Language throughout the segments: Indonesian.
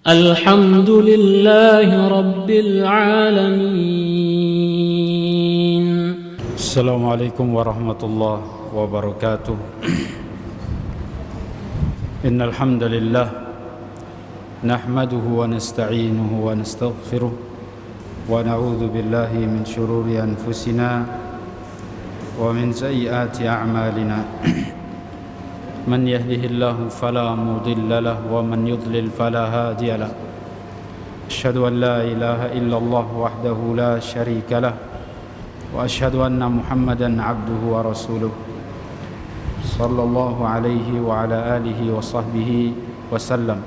الحمد لله رب العالمين. السلام عليكم ورحمة الله وبركاته. إن الحمد لله نحمده ونستعينه ونستغفره ونعوذ بالله من شرور أنفسنا ومن سيئات أعمالنا. من يهده الله فلا مضل له ومن يضلل فلا هادي له. أشهد أن لا إله إلا الله وحده لا شريك له وأشهد أن محمدا عبده ورسوله صلى الله عليه وعلى آله وصحبه وسلم.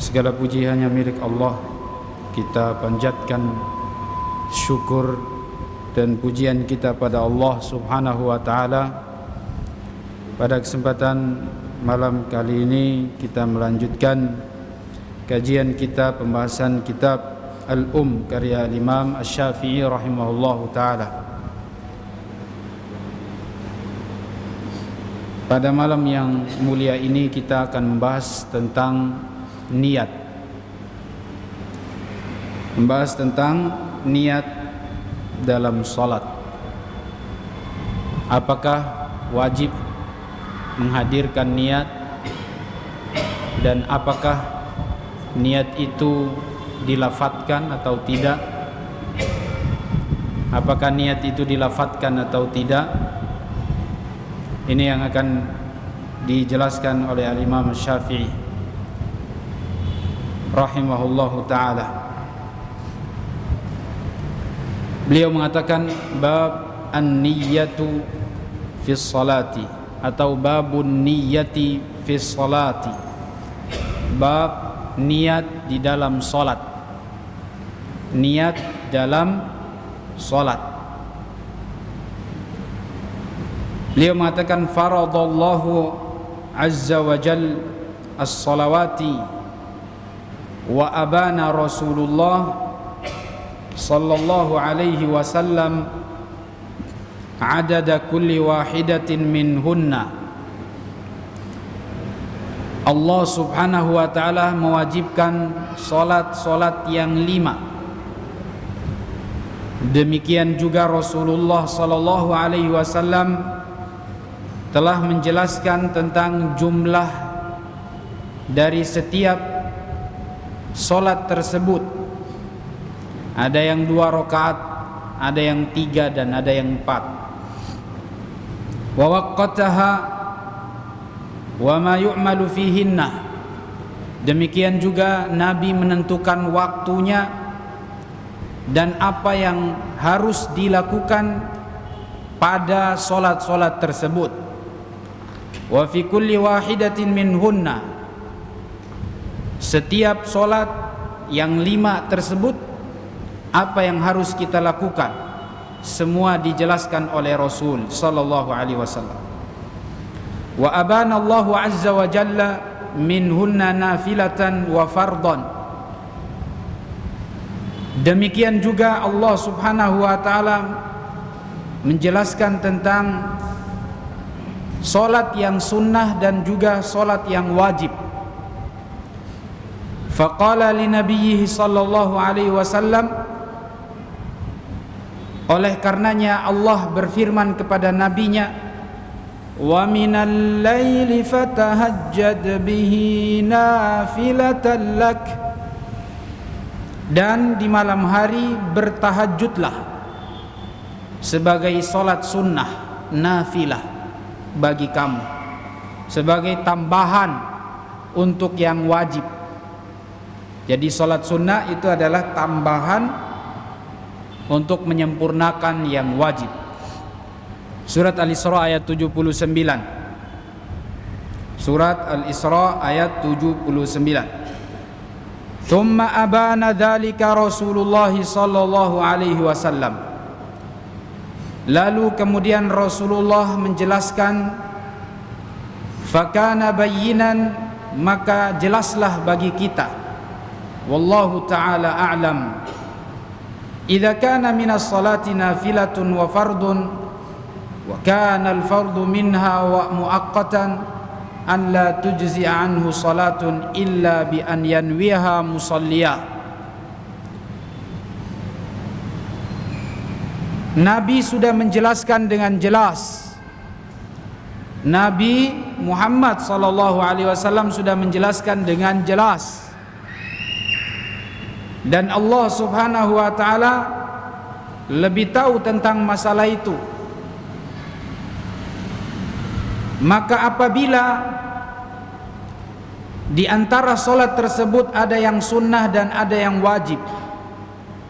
Segala puji hanya milik Allah. Kita panjatkan syukur dan pujian kita pada Allah Subhanahu wa taala. Pada kesempatan malam kali ini kita melanjutkan kajian kita, pembahasan kitab Al-Umm karya Imam Asy-Syafi'i rahimahullahu taala. Pada malam yang mulia ini kita akan membahas tentang niat. Membahas tentang niat dalam salat. Apakah wajib menghadirkan niat, dan apakah niat itu dilafadzkan atau tidak? Apakah niat itu dilafadzkan atau tidak? Ini yang akan dijelaskan oleh Al-Imam Asy-Syafi'i rahimahullahu ta'ala. Beliau mengatakan bab an-niyyatu fi sholati, atau babun niyyati fi sholati, bab niat di dalam salat. Niat dalam salat. Beliau mengatakan faradallahu azza wa jal as-salawati wa abana Rasulullah sallallahu alaihi wasallam adada kulli wahidatin minhunna. Allah subhanahu wa ta'ala mewajibkan solat-solat yang 5. Demikian juga Rasulullah sallallahu alaihi wasallam telah menjelaskan tentang jumlah dari setiap solat tersebut. Ada yang 2 rakaat, ada yang 3, dan ada yang 4. Wa waqqataha wa ma yu'malu fihinna. Demikian juga Nabi menentukan waktunya dan apa yang harus dilakukan pada solat-solat tersebut. Wa fi kulli wahidatin minhunna, setiap solat yang 5 tersebut, apa yang harus kita lakukan, semua dijelaskan oleh Rasul sallallahu alaihi wasallam. Wa abana Allahu azza wa jalla minhunna nafilatan wa fardhan. Demikian juga Allah subhanahu wa ta'ala menjelaskan tentang solat yang sunnah dan juga solat yang wajib. Faqala li nabiyhi sallallahu alaihi wasallam, oleh karenanya Allah berfirman kepada nabinya, wa minal laili fatahajjad bihi nafilatan lak, dan di malam hari bertahajudlah sebagai solat sunnah, nafilah bagi kamu, sebagai tambahan untuk yang wajib. Jadi solat sunnah itu adalah tambahan untuk menyempurnakan yang wajib. Surat Al-Isra ayat 79. Surat Al-Isra ayat 79. Thumma abana dzalika Rasulullah sallallahu alaihi wasallam. Lalu kemudian Rasulullah menjelaskan, fakana bayyinan, maka jelaslah bagi kita. Wallahu ta'ala a'lam. Idza kana minas salati nafilatun wa fardun wa kana al-fardu minha wa muaqqatan an la tujzi anhu salatun illa bi an yanwiha musalliya. Nabi sudah menjelaskan dengan jelas. Nabi Muhammad sallallahu alaihi wasallam sudah menjelaskan dengan jelas. Dan Allah Subhanahu wa taala lebih tahu tentang masalah itu. Maka apabila di antara solat tersebut ada yang sunnah dan ada yang wajib,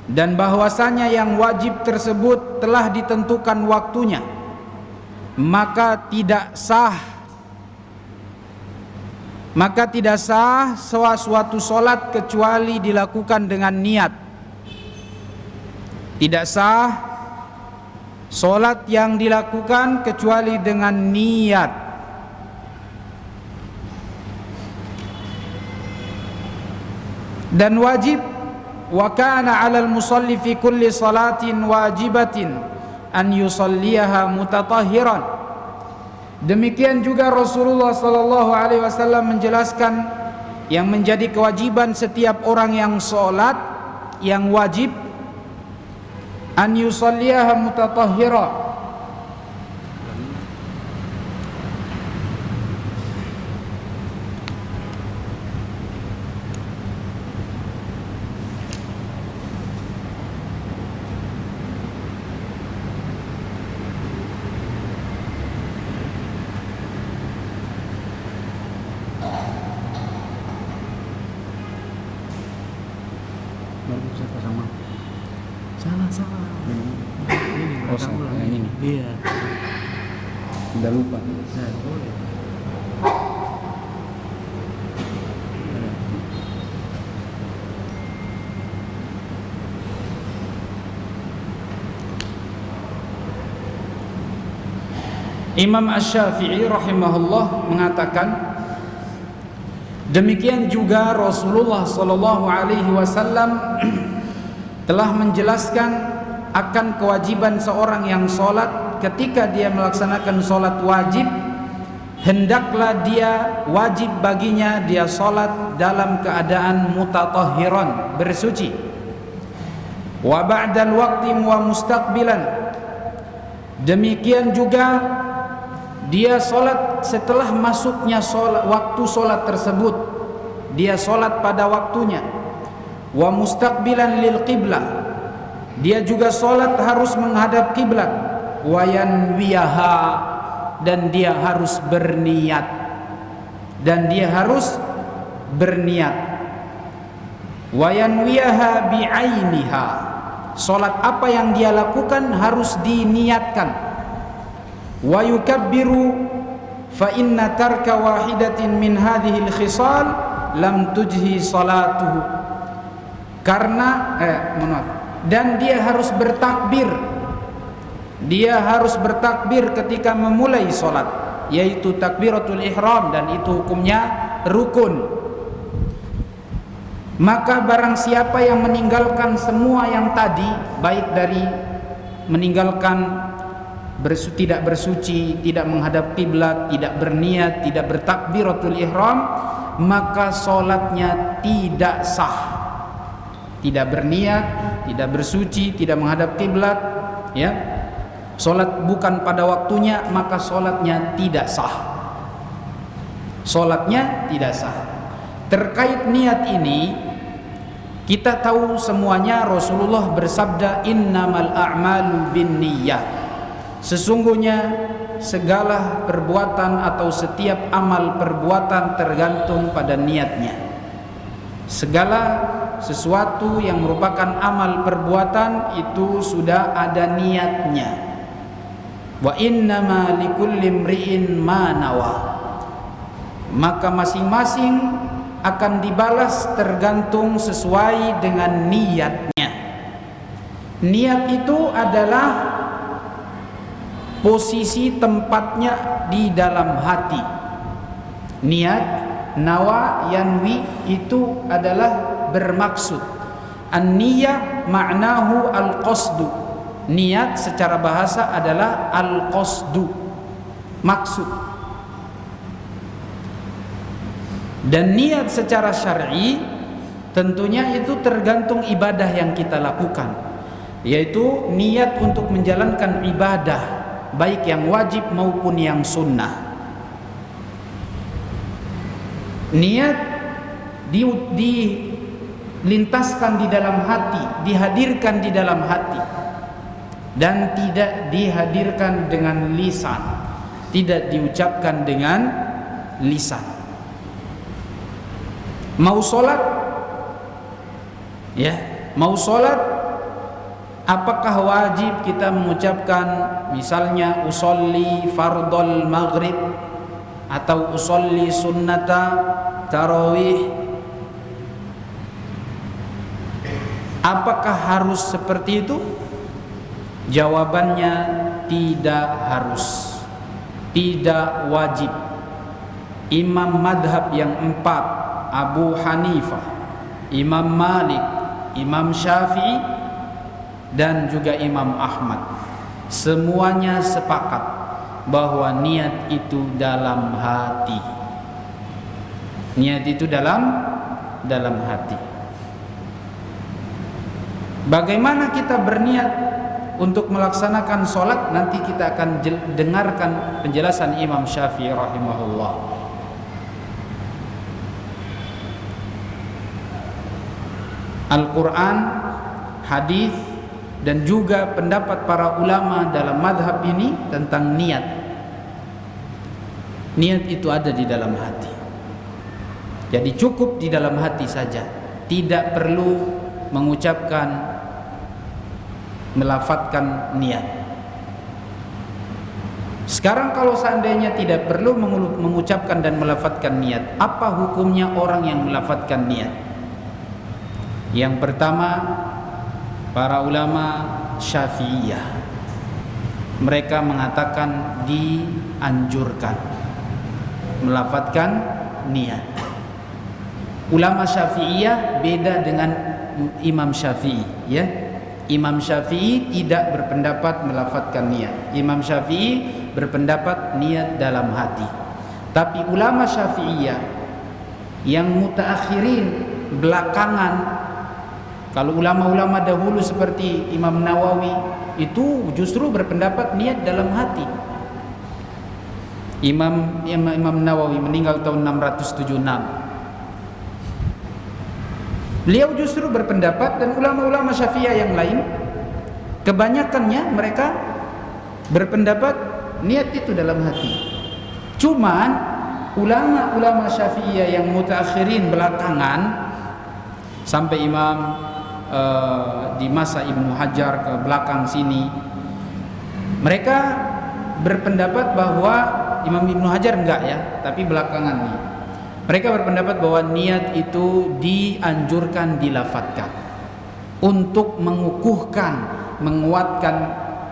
dan bahwasanya yang wajib tersebut telah ditentukan waktunya, maka tidak sah suatu solat kecuali dilakukan dengan niat. Tidak sah solat yang dilakukan kecuali dengan niat. Dan wajib, wa kana 'alal musalli fi kulli salatin wajibatin an yusalliyaha mutatahhiran. Demikian juga Rasulullah sallallahu alaihi wasallam menjelaskan yang menjadi kewajiban setiap orang yang salat yang wajib an yusalliyaha mutatahhiran. Salah. Ini Oh, salah. Yang ini. Iya. Udah lupa. Nah, boleh. Imam Asy-Syafi'i rahimahullah mengatakan, demikian juga Rasulullah sallallahu alaihi wasallam telah menjelaskan akan kewajiban seorang yang sholat. Ketika dia melaksanakan sholat wajib, hendaklah dia wajib baginya dia sholat dalam keadaan mutatahhiran, bersuci. Wa ba'dal waqti wa mustaqbilan. Demikian juga dia sholat setelah masuknya waktu sholat tersebut, dia sholat pada waktunya. Wa mustaqbilan lil qiblah, dia juga sholat harus menghadap kiblat. Wa yanwiyaha, dan dia harus berniat. Wa yanwiyaha bi'ainiha, sholat apa yang dia lakukan harus diniatkan. Wa yukabbiru fa inna tarka wahidatin min hadhil khisal lam tujhi salatuhu. Dan dia harus bertakbir. Dia harus bertakbir ketika memulai sholat, yaitu takbiratul ihram, dan itu hukumnya rukun. Maka barang siapa yang meninggalkan semua yang tadi, baik dari meninggalkan tidak bersuci, tidak menghadap kiblat, tidak berniat, tidak bertakbiratul ihram, maka sholatnya tidak sah. Tidak berniat, tidak bersuci, tidak menghadap kiblat, ya, sholat bukan pada waktunya, maka sholatnya tidak sah. Sholatnya tidak sah. Terkait niat ini, kita tahu semuanya Rasulullah bersabda, innamal a'malu binniyah. Sesungguhnya segala perbuatan atau setiap amal perbuatan tergantung pada niatnya. Segala sesuatu yang merupakan amal perbuatan itu sudah ada niatnya. Wa innama likulli imri'in ma nawa, maka masing-masing akan dibalas tergantung sesuai dengan niatnya. Niat itu adalah posisi tempatnya di dalam hati. Niat, nawa, yanwi itu adalah bermaksud. An-niyah ma'nahu al-qasdu. Niat secara bahasa adalah al-qasdu, maksud. Dan niat secara syar'i tentunya itu tergantung ibadah yang kita lakukan, yaitu niat untuk menjalankan ibadah baik yang wajib maupun yang sunnah. Niat dilintaskan di dalam hati, dihadirkan di dalam hati, dan tidak dihadirkan dengan lisan, tidak diucapkan dengan lisan. Mau sholat, ya, mau sholat, apakah wajib kita mengucapkan misalnya usolli fardol maghrib atau usolli sunnata tarawih? Apakah harus seperti itu? Jawabannya tidak harus, tidak wajib. Imam madhab yang 4, Abu Hanifah, Imam Malik, Imam Syafi'i, dan juga Imam Ahmad, semuanya sepakat bahwa niat itu dalam hati. Niat itu dalam hati. Bagaimana kita berniat untuk melaksanakan sholat? Nanti kita akan dengarkan penjelasan Imam Syafi'i rahimahullah. Al-Quran, hadis, dan juga pendapat para ulama dalam madhab ini tentang niat. Niat itu ada di dalam hati. Jadi cukup di dalam hati saja, tidak perlu mengucapkan, melafadzkan niat. Sekarang kalau seandainya tidak perlu mengucapkan dan melafadzkan niat, apa hukumnya orang yang melafadzkan niat? Yang pertama, para ulama Syafi'iyah, mereka mengatakan dianjurkan melafadzkan niat. Ulama Syafi'iyah beda dengan Imam Syafi'i, ya. Imam Syafi'i tidak berpendapat melafadzkan niat. Imam Syafi'i berpendapat niat dalam hati. Tapi ulama Syafi'iyah yang mutaakhirin, belakangan, kalau ulama-ulama dahulu seperti Imam Nawawi itu justru berpendapat niat dalam hati. Imam Nawawi meninggal tahun 676. Beliau justru berpendapat, dan ulama-ulama Syafi'iyah yang lain kebanyakannya mereka berpendapat niat itu dalam hati. Cuman ulama-ulama Syafi'iyah yang mutaakhirin belakangan sampai Imam di masa Ibnu Hajar ke belakang sini, mereka berpendapat bahwa Imam Ibnu Hajar enggak, ya, tapi belakangan nih, mereka berpendapat bahwa niat itu dianjurkan dilafadzkan untuk mengukuhkan, menguatkan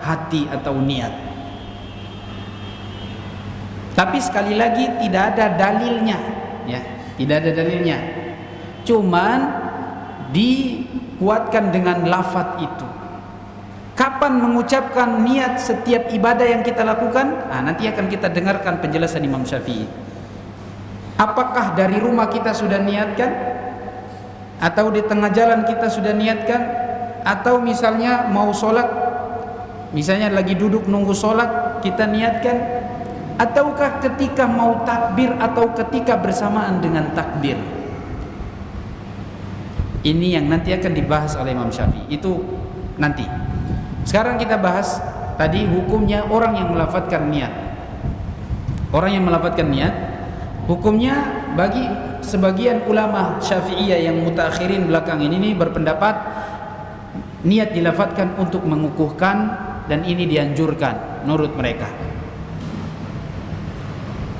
hati atau niat. Tapi sekali lagi tidak ada dalilnya, ya, tidak ada dalilnya. Cuman dikuatkan dengan lafaz itu. Kapan mengucapkan niat setiap ibadah yang kita lakukan? Nanti akan kita dengarkan penjelasan Imam Syafi'i. Apakah dari rumah kita sudah niatkan? Atau di tengah jalan kita sudah niatkan? Atau misalnya mau sholat, misalnya lagi duduk nunggu sholat kita niatkan? Ataukah ketika mau takbir atau ketika bersamaan dengan takbir? Ini yang nanti akan dibahas oleh Imam Syafi'i. Itu nanti. Sekarang kita bahas tadi hukumnya orang yang melafadzkan niat. Orang yang melafadzkan niat, hukumnya bagi sebagian ulama Syafi'iyah yang mutaakhirin belakang ini berpendapat niat dilafadzkan untuk mengukuhkan, dan ini dianjurkan menurut mereka.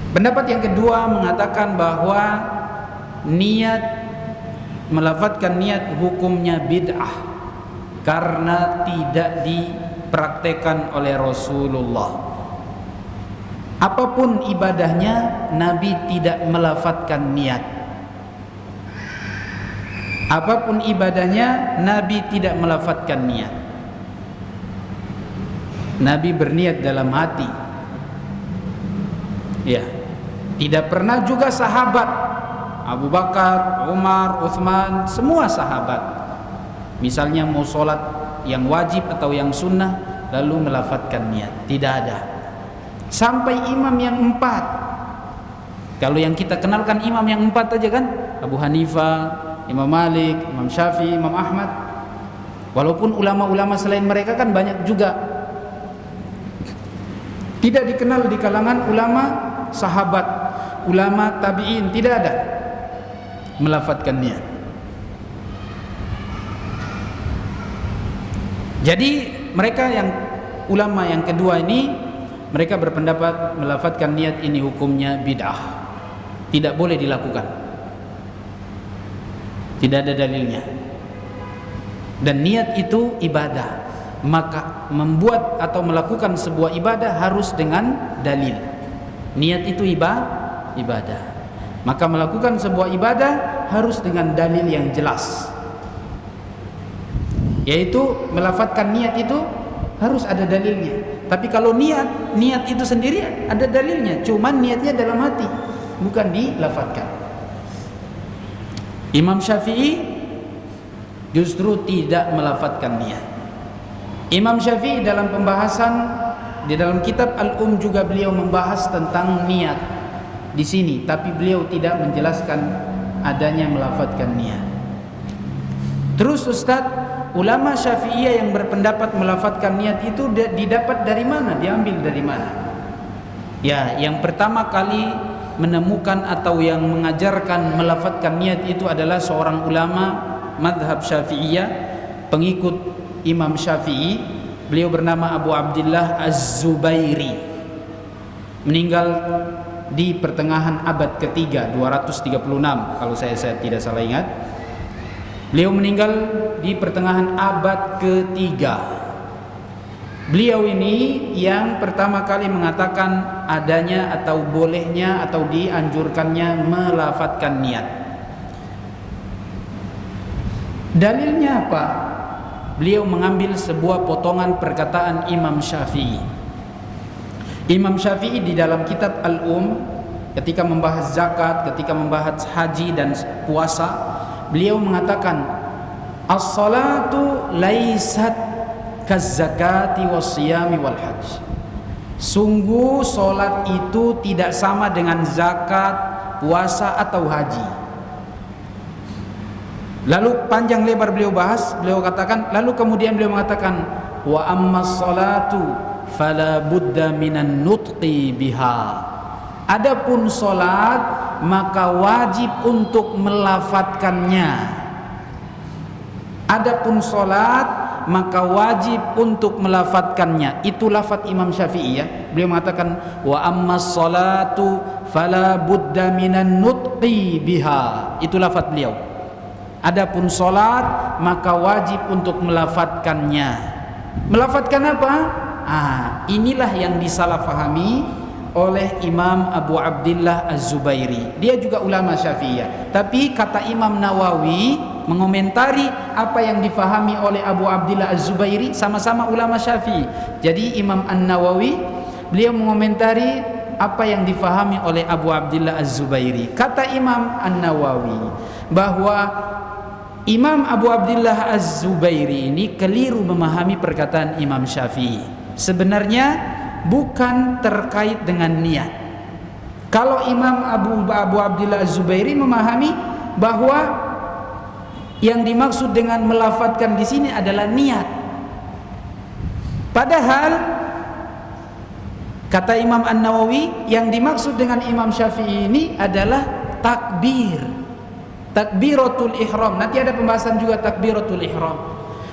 Pendapat yang kedua mengatakan bahwa niat, melafadzkan niat hukumnya bid'ah karena tidak dipraktekkan oleh Rasulullah. Apapun ibadahnya, Nabi tidak melafadzkan niat. Apapun ibadahnya, Nabi tidak melafadzkan niat. Nabi berniat dalam hati. Ya. Tidak pernah juga sahabat Abu Bakar, Umar, Uthman, semua sahabat. Misalnya mau sholat yang wajib atau yang sunnah, lalu melafadzkan niat, tidak ada. Sampai imam yang 4. Kalau yang kita kenalkan imam yang 4 aja kan, Abu Hanifah, Imam Malik, Imam Syafi'i, Imam Ahmad. Walaupun ulama-ulama selain mereka kan banyak juga. Tidak dikenal di kalangan ulama sahabat, ulama tabi'in, tidak ada melafadzkan niat. Jadi mereka yang ulama yang kedua ini, mereka berpendapat melafadzkan niat ini hukumnya bid'ah, tidak boleh dilakukan, tidak ada dalilnya. Dan niat itu ibadah, maka membuat atau melakukan sebuah ibadah harus dengan dalil. Niat itu ibadah, maka melakukan sebuah ibadah harus dengan dalil yang jelas, yaitu melafadzkan niat itu harus ada dalilnya. Tapi kalau niat itu sendiri ada dalilnya, cuman niatnya dalam hati, bukan dilafadzkan. Imam Syafi'i justru tidak melafadzkan niat. Imam Syafi'i dalam pembahasan di dalam kitab Al-Um juga beliau membahas tentang niat di sini, tapi beliau tidak menjelaskan adanya melafadzkan niat. Terus Ustaz, ulama Syafi'iyah yang berpendapat melafadzkan niat itu didapat dari mana? Diambil dari mana? Ya, yang pertama kali menemukan atau yang mengajarkan melafadzkan niat itu adalah seorang ulama madhab Syafi'iyah, pengikut Imam Syafi'i. Beliau bernama Abu Abdillah Az-Zubairi, meninggal di pertengahan abad ketiga 236 kalau saya tidak salah ingat. Beliau meninggal di pertengahan abad ketiga. Beliau ini yang pertama kali mengatakan adanya atau bolehnya atau dianjurkannya melafadzkan niat. Dalilnya apa? Beliau mengambil sebuah potongan perkataan Imam Syafi'i. Imam Syafi'i di dalam kitab Al-Um ketika membahas zakat, ketika membahas haji dan puasa, beliau mengatakan as-salatu laisat kaz-zakati was-siyami wal hajj. Sungguh solat itu tidak sama dengan zakat, puasa atau haji. Lalu panjang lebar beliau bahas, beliau katakan, lalu kemudian beliau mengatakan wa ammas salatu fala budda minan nutqi biha. Adapun salat maka wajib untuk melafadzkannya. Adapun salat maka wajib untuk melafadzkannya. Itu lafadz Imam Syafi'i ya. Beliau mengatakan wa ammas salatu fala budda minan nutqi biha. Itu lafadz beliau. Adapun salat maka wajib untuk melafadzkannya. Melafadzkan apa? Inilah yang disalahfahami oleh Imam Abu Abdillah Az-Zubairi. Dia juga ulama Syafi'iyah. Tapi kata Imam Nawawi mengomentari apa yang difahami oleh Abu Abdillah Az-Zubairi, sama-sama ulama Syafi'i. Jadi Imam An-Nawawi beliau mengomentari apa yang difahami oleh Abu Abdillah Az-Zubairi. Kata Imam An-Nawawi bahwa Imam Abu Abdillah Az-Zubairi ini keliru memahami perkataan Imam Syafi'i. Sebenarnya bukan terkait dengan niat. Kalau Imam Abu Abdillah Az-Zubairi memahami bahwa yang dimaksud dengan melafadzkan di sini adalah niat. Padahal kata Imam An-Nawawi yang dimaksud dengan Imam Syafi'i ini adalah takbir. Takbiratul ihram. Nanti ada pembahasan juga takbiratul ihram.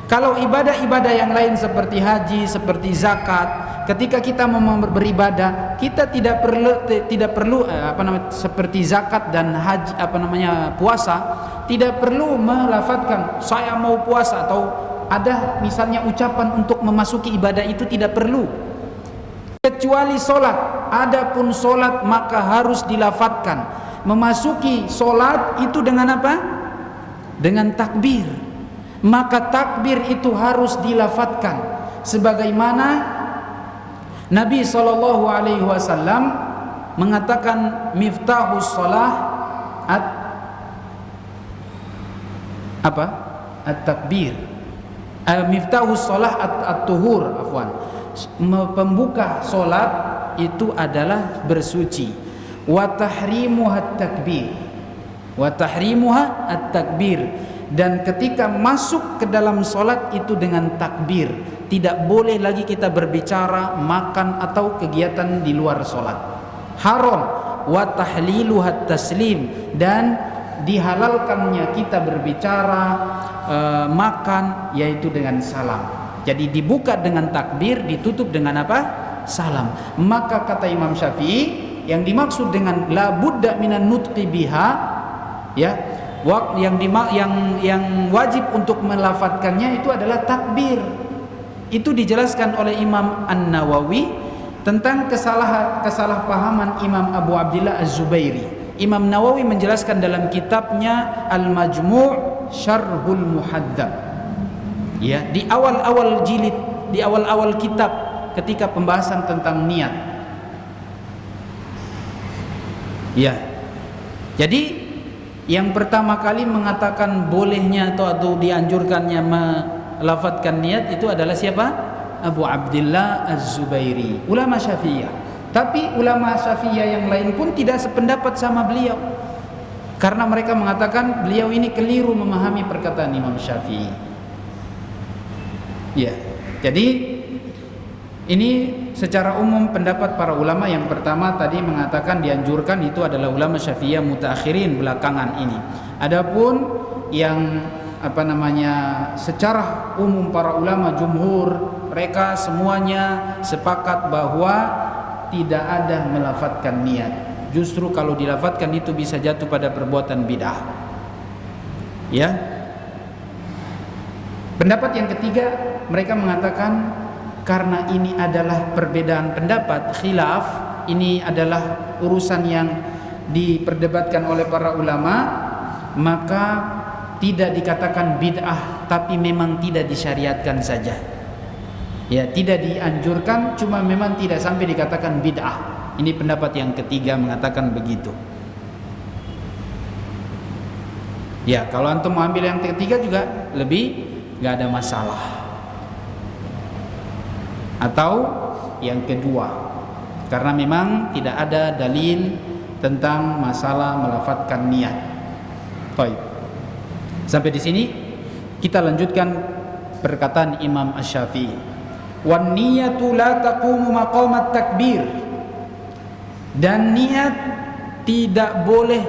Kalau ibadah-ibadah yang lain seperti haji, seperti zakat, ketika kita mau beribadah, kita tidak perlu seperti zakat dan haji puasa, tidak perlu melafadzkan saya mau puasa, atau ada misalnya ucapan untuk memasuki ibadah itu tidak perlu. Kecuali solat. Adapun solat maka harus dilafadzkan. Memasuki solat itu dengan apa? Dengan takbir. Maka takbir itu harus dilafadzkan. Sebagaimana Nabi SAW mengatakan miftahus solah apa? At-takbir. Miftahus shalah at-tuhur, afwan. Pembuka salat itu adalah bersuci. Wa tahrimuha at-takbir. Wa tahrimuha at-takbir. Dan ketika masuk ke dalam salat itu dengan takbir. Tidak boleh lagi kita berbicara, makan atau kegiatan di luar salat. Haram. Wa tahliluha at-taslim. Dan dihalalkannya kita berbicara, makan, yaitu dengan salam. Jadi dibuka dengan takbir, ditutup dengan apa? Salam. Maka kata Imam Syafi'i, yang dimaksud dengan la budda minan nutqi biha, ya, yang wajib untuk melafadzkannya itu adalah takbir. Itu dijelaskan oleh Imam An-Nawawi tentang kesalahpahaman Imam Abu Abdillah Az-Zubairi. Imam Nawawi menjelaskan dalam kitabnya Al-Majmu' Syarhul Muhadzab, ya, di awal-awal jilid, di awal-awal kitab ketika pembahasan tentang niat, ya. Jadi yang pertama kali mengatakan bolehnya atau dianjurkannya melafadzkan niat itu adalah siapa? Abu Abdillah Az-Zubairi, ulama Syafi'iyah. Tapi ulama Syafi'iyah yang lain pun tidak sependapat sama beliau, karena mereka mengatakan beliau ini keliru memahami perkataan Imam Syafi'i. Ya, jadi ini secara umum pendapat para ulama. Yang pertama tadi mengatakan dianjurkan itu adalah ulama Syafi'iyah mutaakhirin belakangan ini. Adapun yang secara umum para ulama jumhur, mereka semuanya sepakat bahwa tidak ada melafadzkan niat. Justru kalau dilafadzkan itu bisa jatuh pada perbuatan bid'ah. Ya. Pendapat yang ketiga, mereka mengatakan karena ini adalah perbedaan pendapat, khilaf, ini adalah urusan yang diperdebatkan oleh para ulama, maka tidak dikatakan bid'ah, tapi memang tidak disyariatkan saja. Ya, tidak dianjurkan, cuma memang tidak sampai dikatakan bid'ah. Ini pendapat yang ketiga mengatakan begitu. Ya, kalau antum mengambil yang ketiga juga lebih nggak ada masalah. Atau yang kedua, karena memang tidak ada dalil tentang masalah melafadzkan niat. Baik. Sampai di sini kita lanjutkan perkataan Imam Asy-Syafi'i. Wan niyatu la taqumu maqamat takbir. Dan niat tidak boleh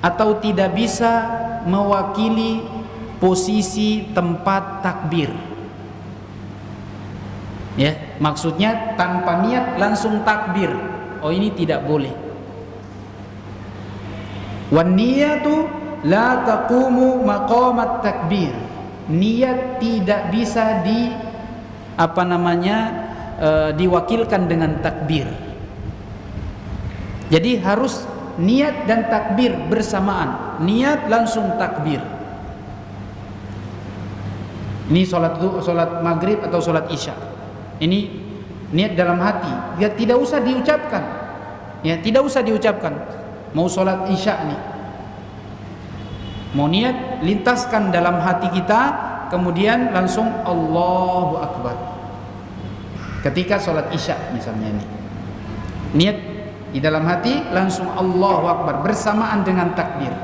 atau tidak bisa mewakili posisi tempat takbir. Ya, maksudnya tanpa niat langsung takbir. Oh, ini tidak boleh. Wan niyatu la taqumu maqamat takbir. Niat tidak bisa diwakilkan dengan takbir. Jadi harus niat dan takbir bersamaan. Niat langsung takbir. Ini solat maghrib atau solat isya. Ini niat dalam hati. Ya, tidak usah diucapkan. Ya, tidak usah diucapkan. Mau solat isya nih, mau niat, lintaskan dalam hati kita, kemudian langsung Allahu Akbar. Ketika sholat isya misalnya ini, niat di dalam hati, langsung Allahu Akbar bersamaan dengan takbir.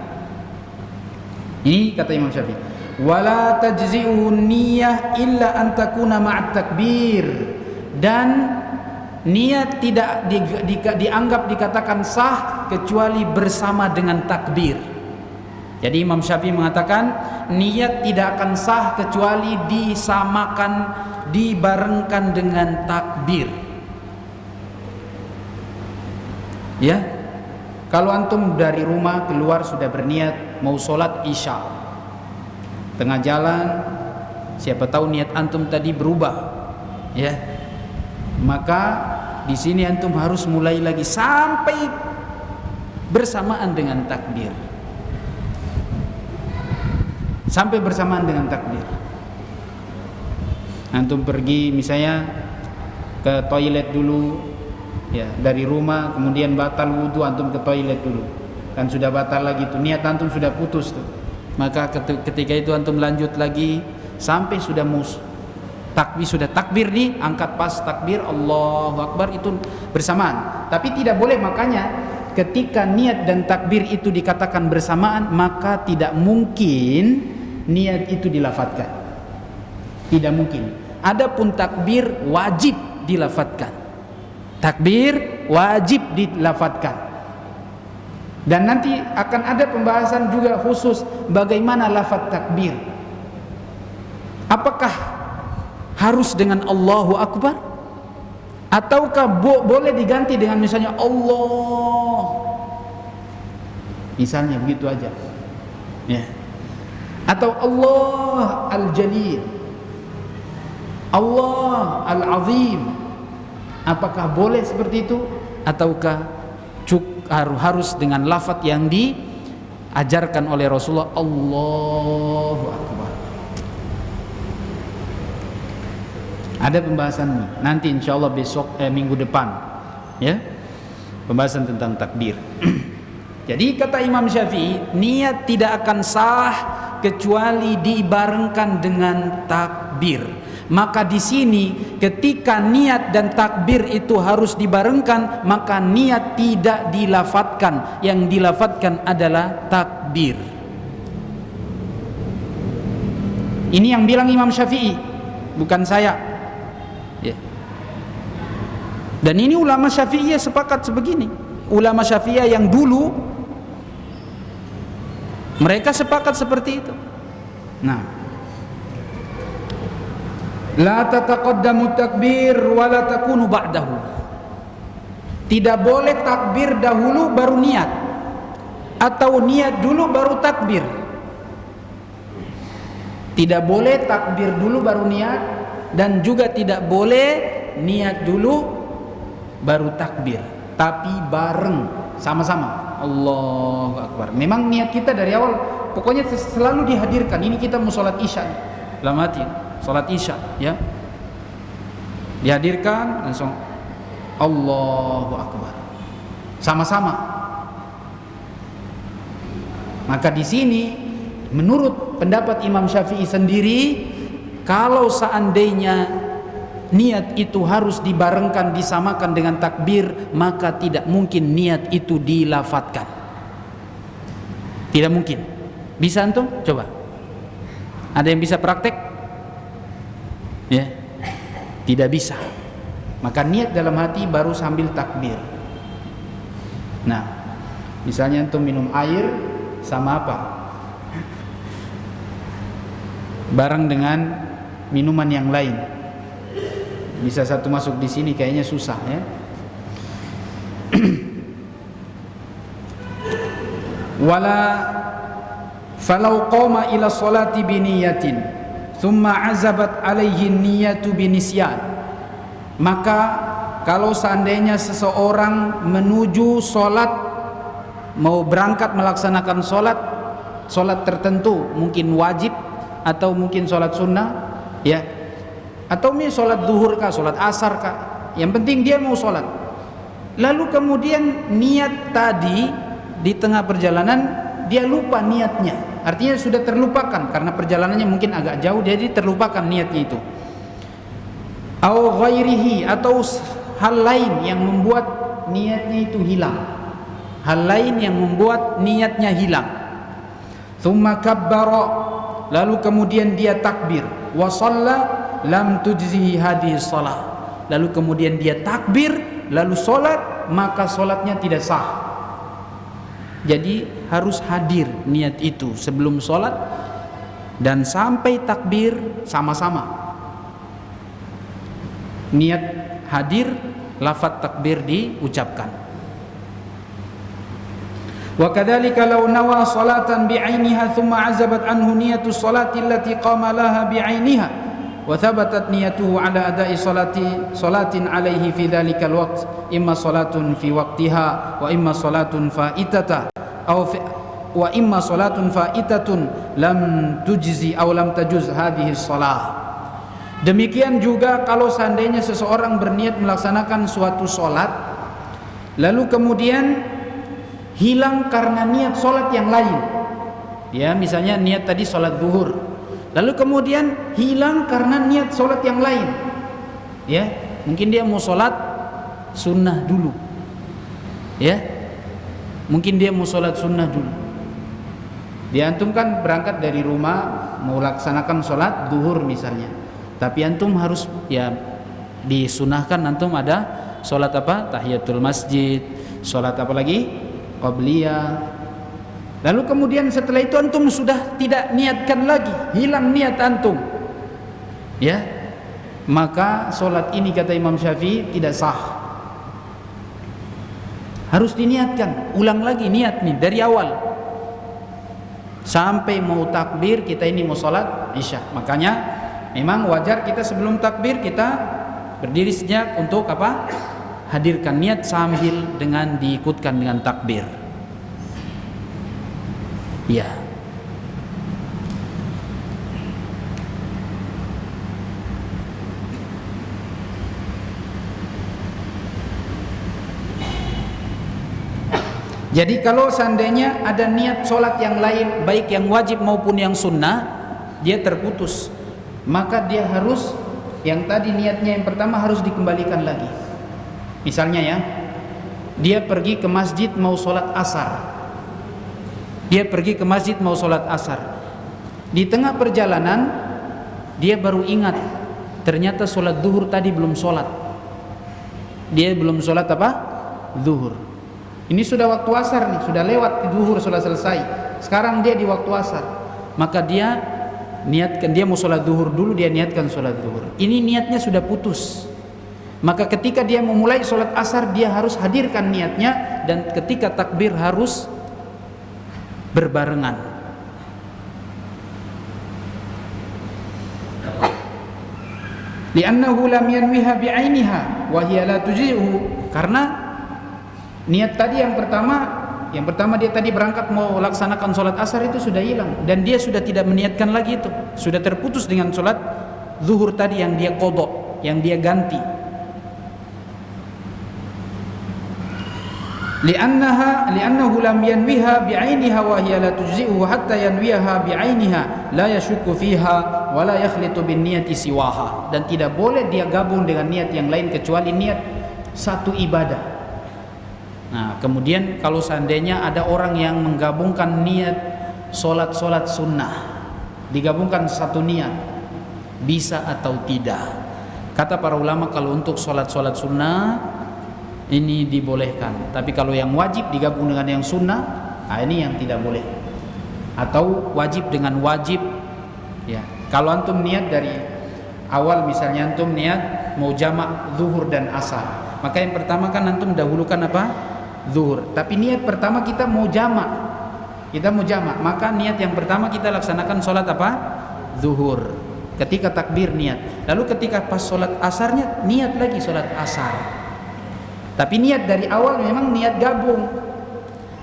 Ini kata Imam Syafi'i, wala tajzi'u niyyah illa an takuna ma'at takbir. Dan niat tidak dianggap dikatakan sah kecuali bersama dengan takbir. Jadi Imam Syafi'i mengatakan niat tidak akan sah kecuali disamakan, dibarengkan dengan takbir. Ya, kalau antum dari rumah keluar sudah berniat mau sholat isya, tengah jalan siapa tahu niat antum tadi berubah, ya, maka di sini antum harus mulai lagi sampai bersamaan dengan takbir. Sampai bersamaan dengan takbir. Antum pergi misalnya ke toilet dulu, ya, dari rumah, kemudian batal wudu, antum ke toilet dulu, kan sudah batal lagi tuh, niat antum sudah putus tuh. Maka ketika itu antum lanjut lagi sampai sudah takbir nih, angkat pas takbir Allahu Akbar itu bersamaan. Tapi tidak boleh, makanya ketika niat dan takbir itu dikatakan bersamaan, maka tidak mungkin niat itu dilafadzkan. Tidak mungkin. Adapun takbir wajib dilafadzkan. Takbir wajib dilafadzkan. Dan nanti akan ada pembahasan juga khusus bagaimana lafaz takbir. Apakah harus dengan Allahu Akbar? Ataukah boleh diganti dengan misalnya Allah? Misalnya begitu aja. Ya. Atau Allah Al-Jalil, Allah Al-Azim. Apakah boleh seperti itu? Ataukah harus dengan lafaz yang diajarkan oleh Rasulullah, Allahu Akbar? Ada pembahasan nanti insyaallah besok minggu depan, ya, pembahasan tentang takbir. Jadi kata Imam Syafi'i, niat tidak akan sah kecuali dibarengkan dengan takbir. Maka di sini ketika niat dan takbir itu harus dibarengkan, maka niat tidak dilafadzkan, yang dilafadzkan adalah takbir. Ini yang bilang Imam Syafi'i, bukan saya. Ya. Dan ini ulama Syafi'iyah sepakat sebegini. Ulama Syafi'iyah yang dulu mereka sepakat seperti itu. Nah, la tataqaddamu takbir wa la takunu ba'dahu. Tidak boleh takbir dahulu baru niat, atau niat dulu baru takbir. Tidak boleh takbir dulu baru niat, dan juga tidak boleh niat dulu baru takbir, tapi bareng sama-sama Allahu Akbar. Memang niat kita dari awal pokoknya selalu dihadirkan. Ini kita mau sholat isya dalam hati, sholat isya, ya, dihadirkan langsung Allahu Akbar sama-sama. Maka di sini menurut pendapat Imam Syafi'i sendiri, kalau seandainya niat itu harus dibarengkan, disamakan dengan takbir, maka tidak mungkin niat itu dilafadzkan. Tidak mungkin. Bisa antum? Coba. Ada yang bisa praktek? Ya, tidak bisa. Maka niat dalam hati baru sambil takbir. Nah, misalnya antum minum air sama apa? Bareng dengan minuman yang lain. Bisa satu masuk di sini, kayaknya susah, ya. Wala falau qama ila sholati biniyatin thumma azabat alaihi niyatu binisyan. Maka kalau seandainya seseorang menuju sholat, mau berangkat melaksanakan sholat tertentu, mungkin wajib atau mungkin sholat sunnah, ya, atau mungkin sholat duhur kah, sholat asar kah, yang penting dia mau sholat. Lalu kemudian niat tadi di tengah perjalanan dia lupa niatnya, artinya sudah terlupakan karena perjalanannya mungkin agak jauh, jadi terlupakan niatnya itu. Au ghairihi, atau hal lain yang membuat niatnya itu hilang, hal lain yang membuat niatnya hilang. Tsumma kabbara, lalu kemudian dia takbir, wa shalla lam tujzihi hadhihi shalah, lalu kemudian dia takbir lalu sholat, maka sholatnya tidak sah. Jadi harus hadir niat itu sebelum sholat dan sampai takbir sama-sama. Niat hadir, lafaz takbir diucapkan. Wa kadzalika law nawa salatan bi'ainiha thumma azabat anhu niyatu salati allati qama laha bi'ainiha wa thabatat niyatuhu ala ada'i salatin alaihi fi dhalikal waqt, imma salatun fi waqtiha wa imma salatun fa'itata wa imma salatun fa'itatun lam tujzi aw lam tajuz hadhihi shalah. Demikian juga kalau seandainya seseorang berniat melaksanakan suatu sholat, lalu kemudian hilang karena niat sholat yang lain, Ya, misalnya niat tadi sholat zuhur, lalu kemudian hilang karena niat sholat yang lain. Ya, mungkin dia mau sholat sunnah dulu. Ya, mungkin dia mau sholat sunnah dulu. Dia antum kan berangkat dari rumah mau laksanakan sholat zuhur misalnya, tapi antum harus ya disunahkan antum ada sholat apa? Tahiyatul masjid, sholat apa lagi? Qabliyah. Lalu kemudian setelah itu antum sudah tidak niatkan lagi, hilang niat antum. Ya, maka sholat ini kata Imam Syafi'i tidak sah. Harus diniatkan, ulang lagi niat nih dari awal. Sampai mau takbir kita ini mau sholat Isya. Makanya memang wajar kita sebelum takbir kita berdiri sejenak untuk apa? Hadirkan niat sambil dengan diikutkan dengan takbir. Ya. Jadi kalau seandainya ada niat sholat yang lain, baik yang wajib maupun yang sunnah, dia terputus. Maka dia harus, yang tadi niatnya yang pertama harus dikembalikan lagi. Misalnya ya, dia pergi ke masjid mau sholat asar. Dia pergi ke masjid mau sholat asar. Di tengah perjalanan dia baru ingat ternyata sholat zuhur tadi belum sholat. Dia belum sholat apa? Zuhur. Ini sudah waktu asar nih, sudah lewat zuhur, sudah selesai. Sekarang dia di waktu asar. Maka dia niatkan, dia mau sholat zuhur dulu, dia niatkan sholat zuhur. Ini niatnya sudah putus. Maka ketika dia memulai sholat asar, dia harus hadirkan niatnya, dan ketika takbir harus berbarengan. Li'annahu lam yanwiha bi'ainiha wa hiya la tuji'uhu. Karena niat tadi yang pertama dia tadi berangkat mau laksanakan sholat asar itu sudah hilang, dan dia sudah tidak meniatkan lagi itu, sudah terputus dengan sholat zuhur tadi yang dia qadha, yang dia ganti. Li'annahu lam yanwiha bi'ainiha wa hiya la tujzi'uhu hatta yanwiha bi'ainiha la yashukku fiha wa la yakhlitu bin niyati siwaha. Dan tidak boleh dia gabung dengan niat yang lain kecuali niat satu ibadah. Nah, kemudian kalau seandainya ada orang yang menggabungkan niat solat sunnah, digabungkan satu niat, bisa atau tidak? Kata para ulama kalau untuk solat sunnah ini dibolehkan, tapi kalau yang wajib digabung dengan yang sunnah, nah ini yang tidak boleh. Atau wajib dengan wajib, ya. Kalau antum niat dari awal, misalnya antum niat mau jamak zuhur dan asar, maka yang pertama kan antum dahulukan apa? Zuhur. Tapi niat pertama kita mau jamak, maka niat yang pertama kita laksanakan sholat apa? Zuhur. Ketika takbir niat, lalu ketika pas sholat asarnya niat lagi sholat asar. Tapi niat dari awal memang niat gabung.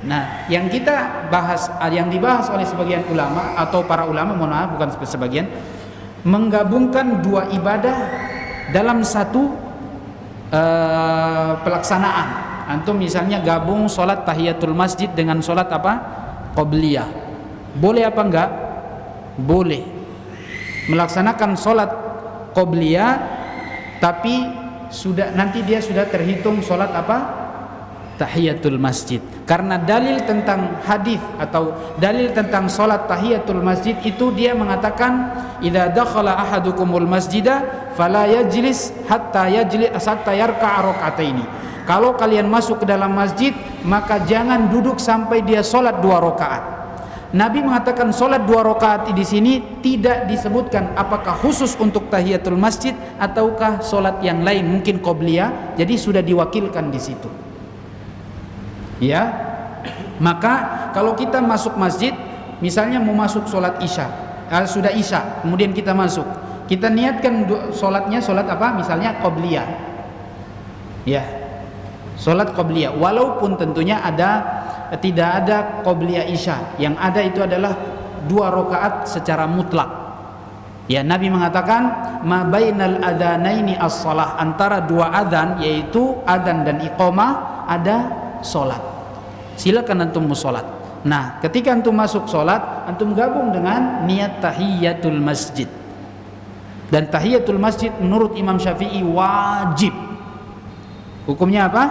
Nah, yang kita bahas, yang dibahas oleh sebagian ulama atau para ulama, mohon maaf bukan sebagian, menggabungkan dua ibadah dalam satu pelaksanaan. Antum misalnya gabung sholat tahiyatul masjid dengan sholat apa? Qabliyah. Boleh apa enggak? Boleh. Melaksanakan sholat qabliyah, tapi nanti dia sudah terhitung sholat apa? Tahiyatul masjid. Karena dalil tentang hadis atau dalil tentang sholat tahiyatul masjid itu dia mengatakan, idza dakhala ahadukumul masjida fala yajlis hatta yarka'a raka'ataini. Kalau kalian masuk ke dalam masjid, maka jangan duduk sampai dia sholat 2 rakaat. Nabi mengatakan sholat 2 rakaat di sini tidak disebutkan apakah khusus untuk tahiyatul masjid ataukah sholat yang lain, mungkin qobliyah, jadi sudah diwakilkan di situ. Ya, maka kalau kita masuk masjid, misalnya mau masuk sholat isya, sudah isya, kemudian kita masuk, kita niatkan sholatnya sholat apa? Misalnya qobliyah. Ya, sholat qobliyah, walaupun tentunya tidak ada qobliyah isya, yang ada itu adalah 2 rakaat secara mutlak. Ya, Nabi mengatakan ma bainal adzanaini as-shalah, antara 2 adzan yaitu adzan dan iqamah ada salat. Silakan antum sholat. Nah, ketika antum masuk sholat, antum gabung dengan niat tahiyatul masjid. Dan tahiyatul masjid menurut Imam Syafi'i wajib. Hukumnya apa?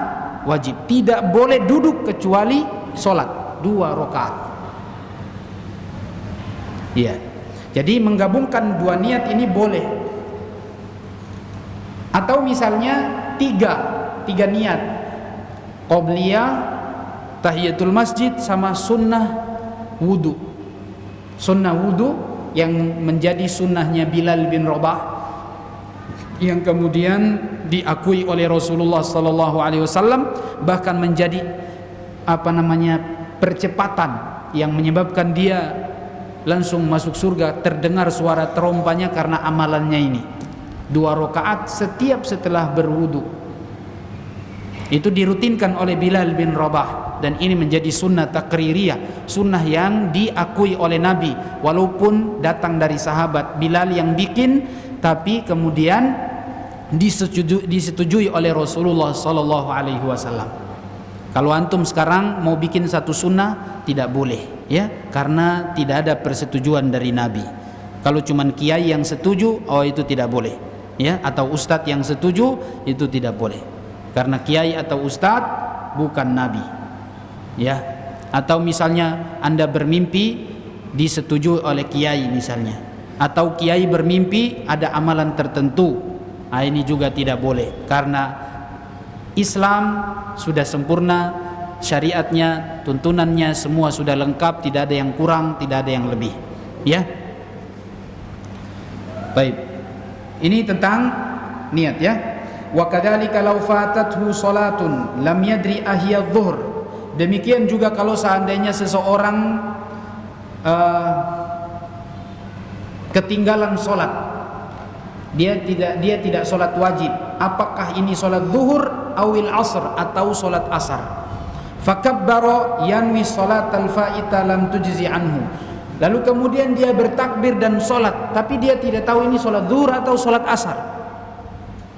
Wajib. Tidak boleh duduk kecuali sholat 2 rakaat. Iya. Jadi menggabungkan 2 niat ini boleh. Atau misalnya 3 niat. Qobliyah, tahiyatul masjid sama sunnah wudu. Sunnah wudu yang menjadi sunnahnya Bilal bin Rabah, yang kemudian diakui oleh Rasulullah sallallahu alaihi wasallam, bahkan menjadi percepatan yang menyebabkan dia langsung masuk surga, terdengar suara terompanya karena amalannya ini. 2 rakaat setiap setelah berwudu. Itu dirutinkan oleh Bilal bin Rabah, dan ini menjadi sunnah takririyah, sunnah yang diakui oleh Nabi walaupun datang dari sahabat. Bilal yang bikin, tapi kemudian disetujui oleh Rasulullah sallallahu alaihi wasallam. Kalau antum sekarang mau bikin satu sunnah, tidak boleh, ya, karena tidak ada persetujuan dari Nabi. Kalau cuman kiai yang setuju, itu tidak boleh, ya, atau ustadz yang setuju, itu tidak boleh. Karena kiai atau ustadz bukan nabi, ya. Atau misalnya Anda bermimpi disetujui oleh kiai misalnya, atau kiai bermimpi ada amalan tertentu, ini juga tidak boleh. Karena Islam sudah sempurna, syariatnya, tuntunannya semua sudah lengkap, tidak ada yang kurang, tidak ada yang lebih, ya. Baik, ini tentang niat, ya. Wa kadzalika law fatathu salatun lam yadri ahiya dhuhr. Demikian juga kalau seandainya seseorang ketinggalan salat, dia tidak salat wajib, apakah ini salat zuhur awil asr atau salat asar. Fakabbara yanwi salatal faita lam tujzi anhu. Lalu kemudian dia bertakbir dan salat, tapi dia tidak tahu ini salat zuhur atau salat asar.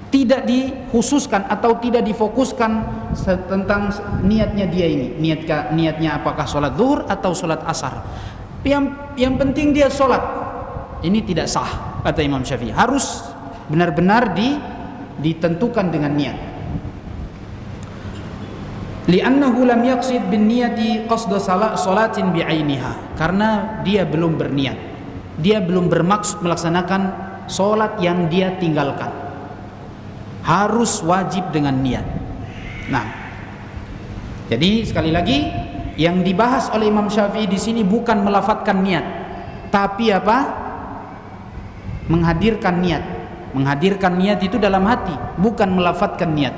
Tidak dikhususkan atau tidak difokuskan tentang niatnya dia ini. Niatnya apakah sholat zuhur atau sholat asar. Yang penting dia sholat. Ini tidak sah, kata Imam Syafi'i. Harus benar-benar ditentukan dengan niat. Li'annahu lam yaqsid bin niyati qasda salatin bi'ainiha. Karena dia belum berniat. Dia belum bermaksud melaksanakan sholat yang dia tinggalkan. Harus wajib dengan niat. Nah, jadi sekali lagi yang dibahas oleh Imam Syafi'i di sini bukan melafadzkan niat, tapi apa? Menghadirkan niat. Menghadirkan niat itu dalam hati, bukan melafadzkan niat.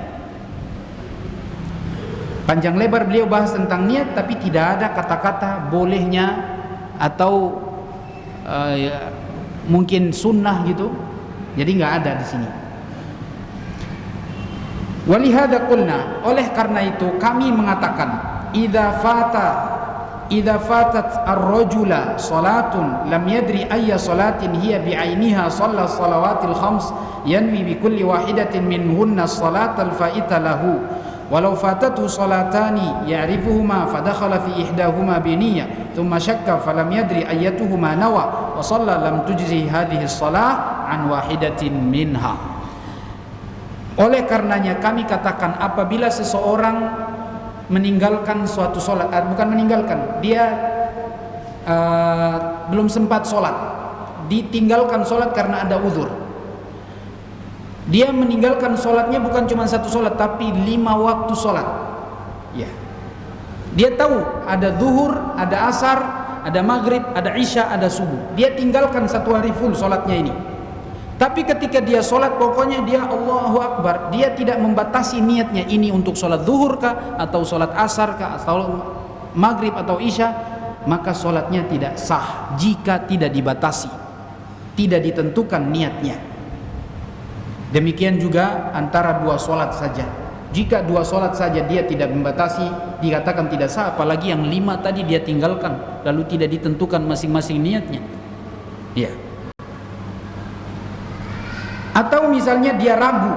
Panjang lebar beliau bahas tentang niat, tapi tidak ada kata-kata bolehnya atau mungkin sunnah gitu. Jadi nggak ada di sini. Walihada qulna, oleh karena itu kami mengatakan idza fatat ar-rajula salatun lam yadri ayya salatin hiya bi'ainiha shalla salawatil khams yanwi bi kulli wahidatin minhunna salatal fa'ita lahu walau fatatu salatani ya'rifuhuma fadakhala fi ihdahuma bi niyyah thumma shakka falam yadri ayyatuhuma nawa wa shalla lam tujzi hadhihi as-salah an wahidatin minha. Oleh karenanya kami katakan apabila seseorang meninggalkan suatu sholat, bukan meninggalkan, dia belum sempat sholat, ditinggalkan sholat karena ada uzur. Dia meninggalkan sholatnya bukan cuma satu sholat, tapi 5 waktu sholat. Ya. Dia tahu ada zuhur, ada asar, ada maghrib, ada isya, ada subuh. Dia tinggalkan 1 hari full sholatnya ini. Tapi ketika dia sholat, pokoknya dia Allahu Akbar. Dia tidak membatasi niatnya ini untuk sholat zuhur kah, atau sholat asar kah, atau maghrib atau isya. Maka sholatnya tidak sah jika tidak dibatasi, tidak ditentukan niatnya. Demikian juga antara 2 sholat saja. Jika 2 sholat saja dia tidak membatasi, dikatakan tidak sah. Apalagi yang 5 tadi dia tinggalkan, lalu tidak ditentukan masing-masing niatnya. Ya. Atau misalnya dia ragu,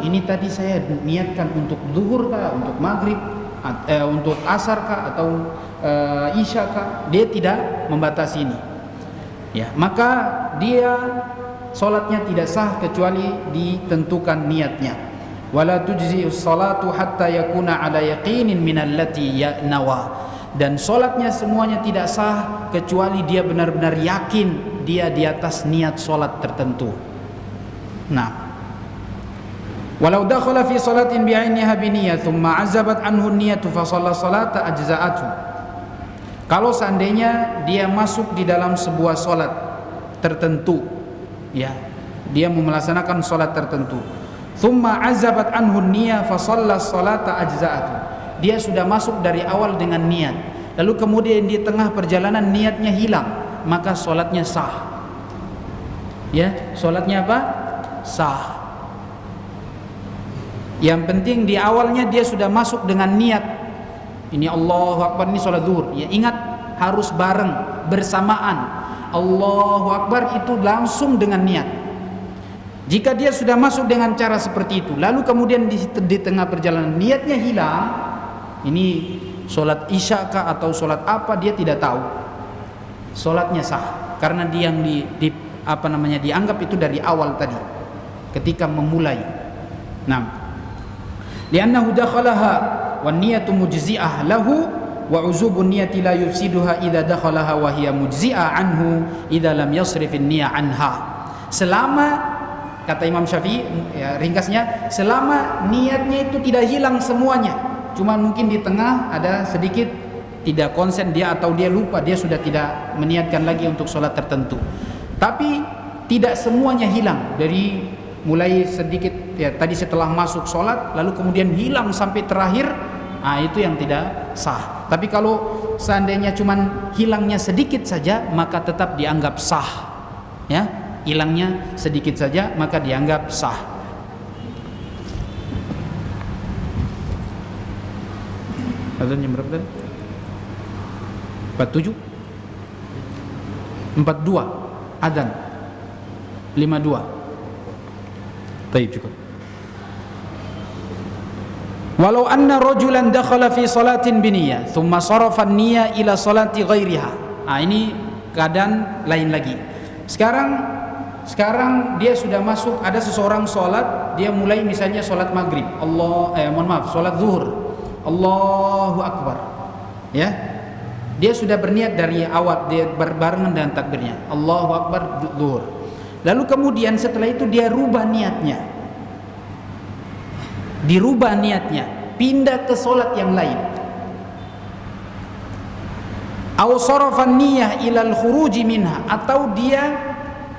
ini tadi saya niatkan untuk zuhur kah, untuk maghrib, untuk asar kah atau isya kah, dia tidak membatasi ini. Ya, maka dia salatnya tidak sah kecuali ditentukan niatnya. Wala tujzi as-salatu hatta yakuna ala yaqinin min allati nawa. Dan salatnya semuanya tidak sah kecuali dia benar-benar yakin dia di atas niat salat tertentu. Nah, walau dakhala fi salatin bi'ainiha bi niyyah thumma azabat anhu niyyatu fa shalla salata ajza'atu. Kalau seandainya dia masuk di dalam sebuah salat tertentu, ya, dia melaksanakan salat tertentu, thumma azabat anhu niyyah fa shalla salata ajza'atu. Dia sudah masuk dari awal dengan niat, lalu kemudian di tengah perjalanan niatnya hilang, maka salatnya sah. Ya, salatnya apa? Sah. Yang penting di awalnya dia sudah masuk dengan niat. Ini Allahu Akbar, ini salat zuhur. Ya, ingat harus bareng, bersamaan. Allahu Akbar itu langsung dengan niat. Jika dia sudah masuk dengan cara seperti itu, lalu kemudian di tengah perjalanan niatnya hilang, ini salat isya kah atau salat apa, dia tidak tahu. Salatnya sah karena dia yang dianggap itu dari awal tadi ketika memulai. Nah, li'annahu dakhalaha wan niyatu mujzi'ah lahu wa uzubun niyati la yufsiduha idza dakhalaha wa hiya mujzi'ah anhu idza lam yasrif an-niyyah anha. Selama, kata Imam Syafi'i, ya, ringkasnya, selama niatnya itu tidak hilang semuanya, cuma mungkin di tengah ada sedikit tidak konsen dia atau dia lupa, dia sudah tidak meniatkan lagi untuk sholat tertentu, tapi tidak semuanya hilang, dari mulai sedikit ya tadi setelah masuk sholat lalu kemudian hilang sampai terakhir, itu yang tidak sah. Tapi kalau seandainya cuman hilangnya sedikit saja, maka tetap dianggap sah. Ya, hilangnya sedikit saja maka dianggap sah. Azan jam berapa tadi? 47? 42 azan 52. Baik, cukup. Walau anna rajulan dakhala fi salatin biniyah thumma sarafa an-niyyah ila salati ghairiha. Ini keadaan lain lagi. Sekarang dia sudah masuk, ada seseorang sholat, dia mulai misalnya sholat maghrib, sholat zuhur, Allahu Akbar, ya, dia sudah berniat dari awal, dia berbarengan dengan takbirnya, Allahu Akbar zuhur. Lalu kemudian setelah itu dia rubah niatnya, pindah ke sholat yang lain. Aw sarafan niyyah ilal khuruji minha, atau dia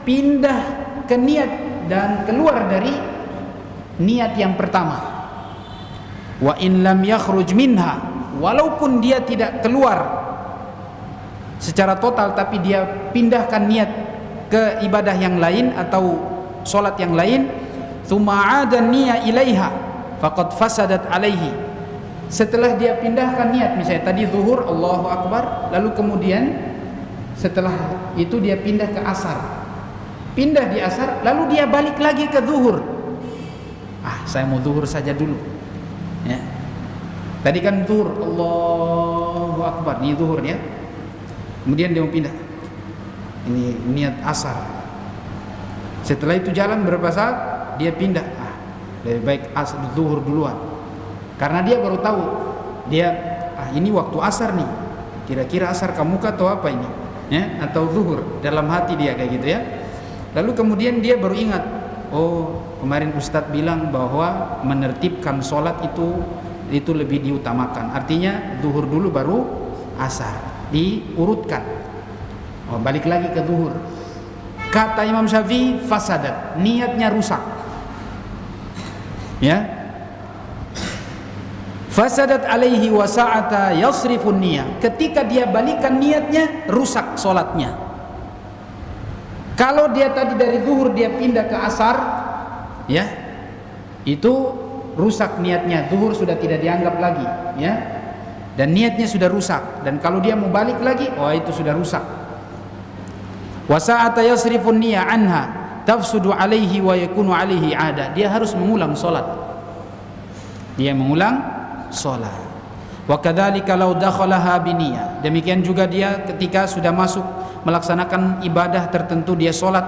pindah ke niat dan keluar dari niat yang pertama. Wa in lam yakhruj minha, walaupun dia tidak keluar secara total, tapi dia pindahkan niat ke ibadah yang lain atau sholat yang lain, thumma 'ada niyyah ilaiha faqad fasadat alaihi. Setelah dia pindahkan niat, misalnya tadi zuhur Allahu Akbar, lalu kemudian setelah itu dia pindah ke asar, pindah di asar, lalu dia balik lagi ke zuhur. Saya mau zuhur saja dulu, ya. Tadi kan zuhur Allahu Akbar, ini zuhur ya. Kemudian dia mau pindah, ini niat asar. Setelah itu jalan beberapa saat, dia pindah, lebih baik asar zuhur duluan, karena dia baru tahu, dia ini waktu asar nih, kira-kira asar kamuka atau apa ini, ya, atau zuhur, dalam hati dia kayak gitu ya. Lalu kemudian dia baru ingat, kemarin Ustadz bilang bahwa menertibkan sholat itu lebih diutamakan, artinya zuhur dulu baru asar, diurutkan. Balik lagi ke zuhur. Kata Imam Syafi'i, fasadat, niatnya rusak, ya. Fasadat alaihi wa sa'ata yasrifun niyyah, ketika dia balikan niatnya, rusak sholatnya. Kalau dia tadi dari zuhur dia pindah ke asar, ya, itu rusak niatnya, zuhur sudah tidak dianggap lagi, ya, dan niatnya sudah rusak. Dan kalau dia mau balik lagi, itu sudah rusak. Wa sa'ata yasrifun niyyah anha tafsudu alaihi wa yakunu alaihi 'ada, dia harus mengulang sholat, dia mengulang sholat. Wa kadzalika law dakhalaha biniyah. Demikian juga dia ketika sudah masuk melaksanakan ibadah tertentu, dia sholat,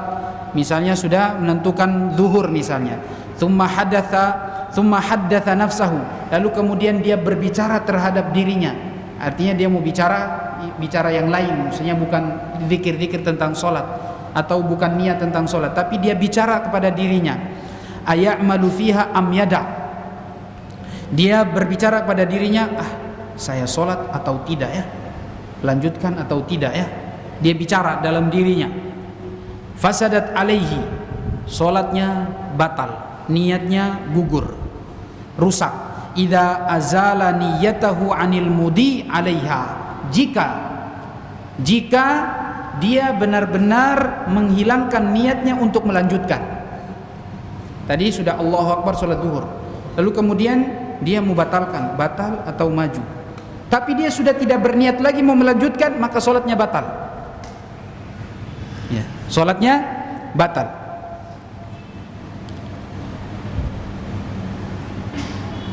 misalnya sudah menentukan zuhur misalnya, thumma haddatha nafsahu, lalu kemudian dia berbicara terhadap dirinya, artinya dia mau bicara yang lain, maksudnya bukan zikir-zikir tentang sholat atau bukan niat tentang sholat, tapi dia bicara kepada dirinya, aya'malu fiha am yada', dia berbicara kepada dirinya, saya sholat atau tidak ya, lanjutkan atau tidak ya, dia bicara dalam dirinya. Fasadat alaihi, sholatnya batal, niatnya gugur, rusak. Idza azala niyatahu anil mudi alaiha, jika dia benar-benar menghilangkan niatnya untuk melanjutkan. Tadi sudah Allahu Akbar sholat zuhur, lalu kemudian dia membatalkan, batal atau maju, tapi dia sudah tidak berniat lagi mau melanjutkan, maka sholatnya batal ya, sholatnya batal.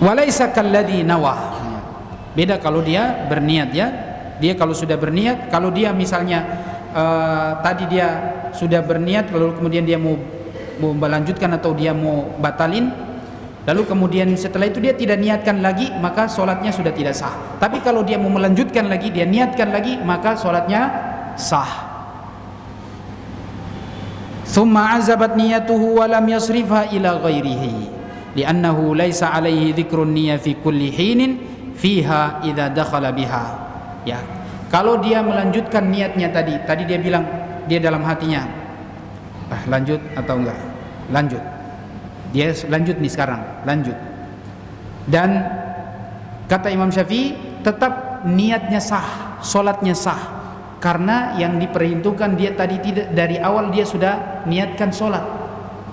Walaysa kalladzi nawah, beda kalau dia berniat ya. Dia kalau sudah berniat, kalau dia misalnya tadi dia sudah berniat lalu kemudian dia mau melanjutkan atau dia mau batalin, lalu kemudian setelah itu dia tidak niatkan lagi, maka sholatnya sudah tidak sah. Tapi kalau dia mau melanjutkan lagi, dia niatkan lagi, maka sholatnya sah. Thumma azabat niyatuhu wa lam yasrifha ila ghairihi li'annahu laysa alaihi dzikrun niyyah fi kulli hinin fiha idza dakhala biha. Ya, kalau dia melanjutkan niatnya tadi dia bilang, dia dalam hatinya, lanjut atau enggak? Lanjut. Dia lanjut nih sekarang, lanjut. Dan kata Imam Syafi'i, tetap niatnya sah, sholatnya sah, karena yang diperhitungkan dia tadi tidak, dari awal dia sudah niatkan sholat,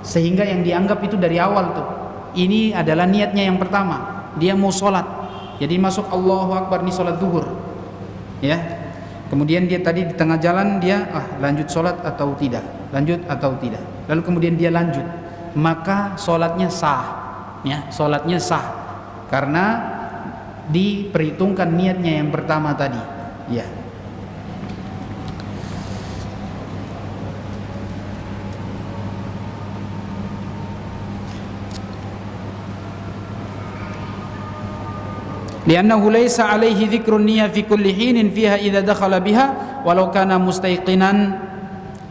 sehingga yang dianggap itu dari awal tuh, ini adalah niatnya yang pertama, dia mau sholat, jadi masuk Allahu Akbar nih sholat zuhur ya, kemudian dia tadi di tengah jalan dia lanjut sholat atau tidak, lanjut atau tidak, lalu kemudian dia lanjut, maka sholatnya sah ya, sholatnya sah karena diperhitungkan niatnya yang pertama tadi ya. لأنه ليس عليه ذكر النية في كل حين فيها إذا دخل بها ولو كان مستيقنا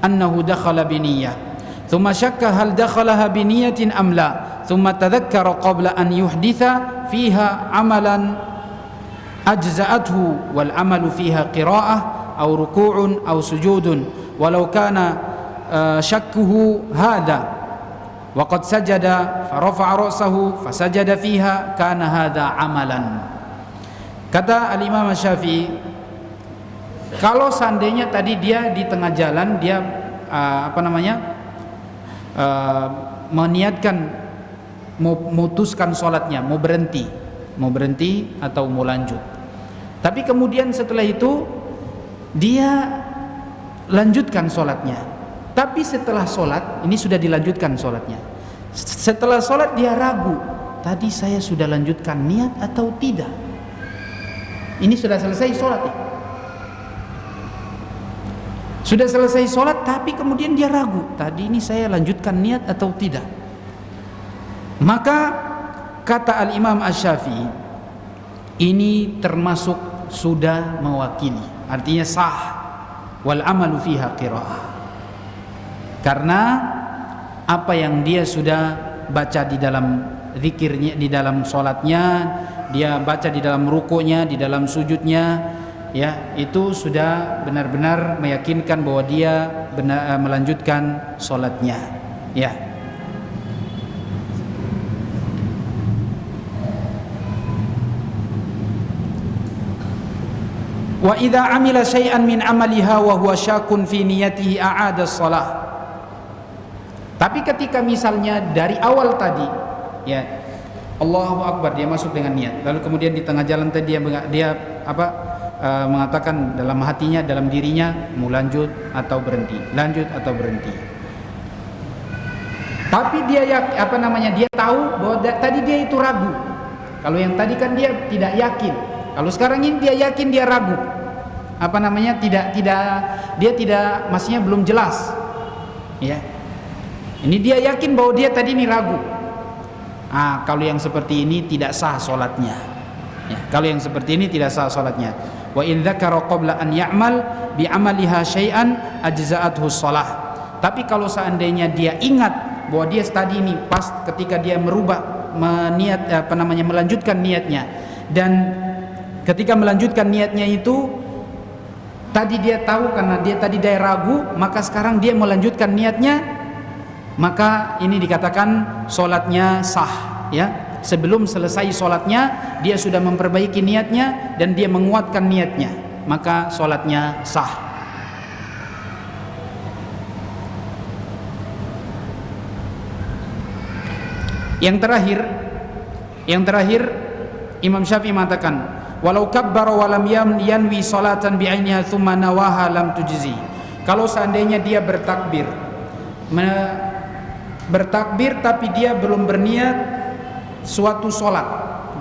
أنه دخل بنية ثم شك هل دخلها بنية أم لا ثم تذكر قبل أن يحدث فيها عملا أجزأته والعمل فيها قراءة أو ركوع أو سجود ولو كان شكه هذا وقد سجد فرفع رأسه فسجد فيها كان هذا عملا. Kata Al-Imam Syafi'i, kalau seandainya tadi dia di tengah jalan dia meniatkan mau memutuskan sholatnya, mau berhenti atau mau lanjut, tapi kemudian setelah itu dia lanjutkan sholatnya, tapi setelah sholat ini sudah dilanjutkan sholatnya, setelah sholat dia ragu, tadi saya sudah lanjutkan niat atau tidak. Ini sudah selesai sholat ya? Sudah selesai sholat, tapi kemudian dia ragu, tadi ini saya lanjutkan niat atau tidak. Maka kata Al-Imam Asy-Syafi'i, ini termasuk sudah mewakili, artinya sah, wal amalu fiha qiraah, karena apa yang dia sudah baca di dalam zikirnya, di dalam sholatnya, dia baca di dalam rukunya, di dalam sujudnya, ya itu sudah benar-benar meyakinkan bahwa dia benar melanjutkan sholatnya, ya. Wa idza amila syai'an min amaliha wa huwa syakun fi niyatihi a'ada shalah. Tapi ketika misalnya dari awal tadi, ya Allahu Akbar, dia masuk dengan niat, lalu kemudian di tengah jalan tadi dia mengatakan dalam hatinya, dalam dirinya, mau lanjut atau berhenti, lanjut atau berhenti. Tapi dia dia tahu bahwa tadi dia itu ragu. Kalau yang tadi kan dia tidak yakin, Kalau sekarang ini dia yakin, dia ragu. Apa namanya? Dia tidak, maksudnya belum jelas. Ya. Ini dia yakin bahwa dia tadi ini ragu. Kalau yang seperti ini tidak sah salatnya. Ya, kalau yang seperti ini tidak sah salatnya. Wa in dzakara qabla an ya'mal bi 'amaliha syai'an ajza'athu shalah. Tapi kalau seandainya dia ingat bahwa dia tadi ini pas ketika dia merubah melanjutkan niatnya, dan ketika melanjutkan niatnya itu tadi dia tahu karena dia tadi dia ragu, maka sekarang dia melanjutkan niatnya, maka ini dikatakan salatnya sah, ya. Sebelum selesai salatnya dia sudah memperbaiki niatnya dan dia menguatkan niatnya, maka salatnya sah. Yang terakhir Imam Syafi'i mengatakan, walau kabbara wa lam yanwi salatan bi'ainiha thumma nawaha lam tujzi. Kalau seandainya dia bertakbir tapi dia belum berniat suatu solat,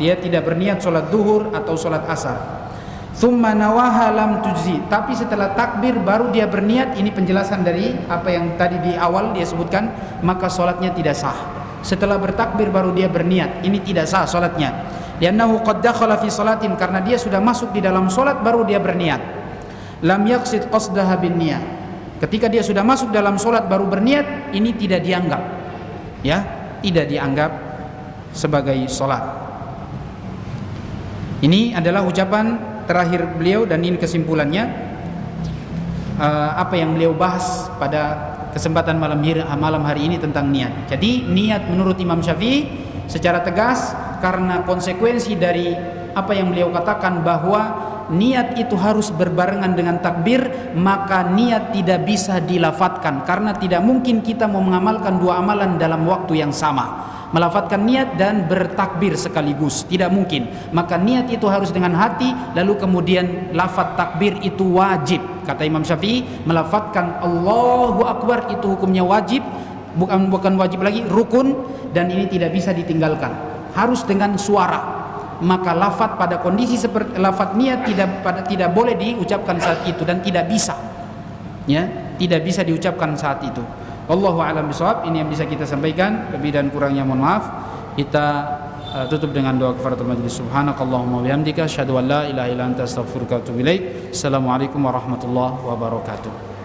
dia tidak berniat solat duhur atau solat asar, thumma nawaha lam tujzi, tapi setelah takbir baru dia berniat, ini penjelasan dari apa yang tadi di awal dia sebutkan, maka solatnya tidak sah. Setelah bertakbir baru dia berniat, ini tidak sah salatnya. Li'annahu qad dakhala fi salatin, karena dia sudah masuk di dalam salat baru dia berniat. Lam yaqsid qasdaha bin niyah. Ketika dia sudah masuk dalam salat baru berniat, ini tidak dianggap, ya, tidak dianggap sebagai salat. Ini adalah ucapan terakhir beliau dan ini kesimpulannya apa yang beliau bahas pada kesempatan malam hari ini tentang niat. Jadi niat menurut Imam Syafi'i secara tegas, karena konsekuensi dari apa yang beliau katakan bahwa niat itu harus berbarengan dengan takbir, maka niat tidak bisa dilafatkan, karena tidak mungkin kita mau mengamalkan dua amalan dalam waktu yang sama, melafatkan niat dan bertakbir sekaligus, tidak mungkin. Maka niat itu harus dengan hati, lalu kemudian lafaz takbir itu wajib. Kata Imam Syafi'i, melafatkan Allahu Akbar itu hukumnya wajib, bukan wajib lagi, rukun, dan ini tidak bisa ditinggalkan, harus dengan suara. Maka lafaz pada kondisi seperti lafaz niat tidak boleh diucapkan saat itu dan tidak bisa, ya, tidak bisa diucapkan saat itu. Wallahu a'lam bishawab. Ini yang bisa kita sampaikan, lebih dan kurangnya mohon maaf. Kita tutup dengan doa kafaratul majlis. Subhanakallahumma wa bihamdika asyhadu an la ilaha illa anta astaghfiruka wa atubu ilaik. Assalamualaikum warahmatullahi wabarakatuh.